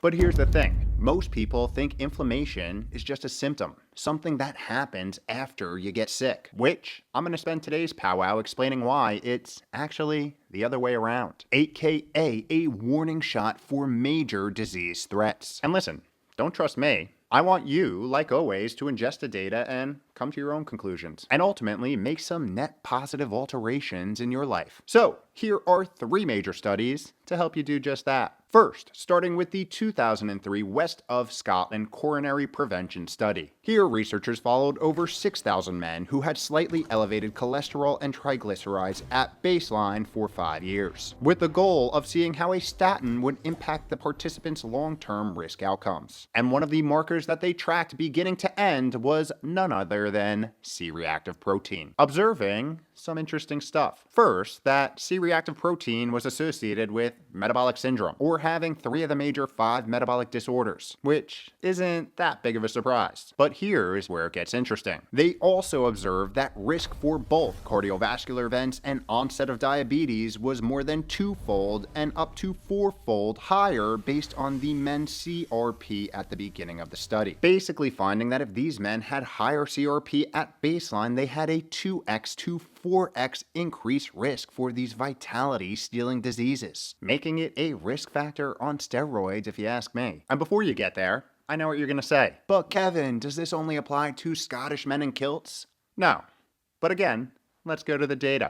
But here's the thing. Most people think inflammation is just a symptom, something that happens after you get sick, which I'm going to spend today's powwow explaining why it's actually the other way around, aka a warning shot for major disease threats. And listen, don't trust me. I want you, like always, to ingest the data and come to your own conclusions, and ultimately make some net positive alterations in your life. So, here are 3 major studies to help you do just that. First, starting with the 2003 West of Scotland Coronary Prevention Study. Here, researchers followed over 6,000 men who had slightly elevated cholesterol and triglycerides at baseline for 5 years, with the goal of seeing how a statin would impact the participants' long-term risk outcomes. And one of the markers that they tracked beginning to end was none other than C-Reactive Protein, observing some interesting stuff. First, that C-reactive protein was associated with metabolic syndrome, or having 3 of the major 5 metabolic disorders, which isn't that big of a surprise. But here is where it gets interesting. They also observed that risk for both cardiovascular events and onset of diabetes was more than 2-fold and up to 4-fold higher based on the men's CRP at the beginning of the study. Basically finding that if these men had higher CRP at baseline, they had a 2x to 4x increased risk for these vitality-stealing diseases, making it a risk factor on steroids if you ask me. And before you get there, I know what you're gonna say. But Kevin, does this only apply to Scottish men in kilts? No. But again, let's go to the data.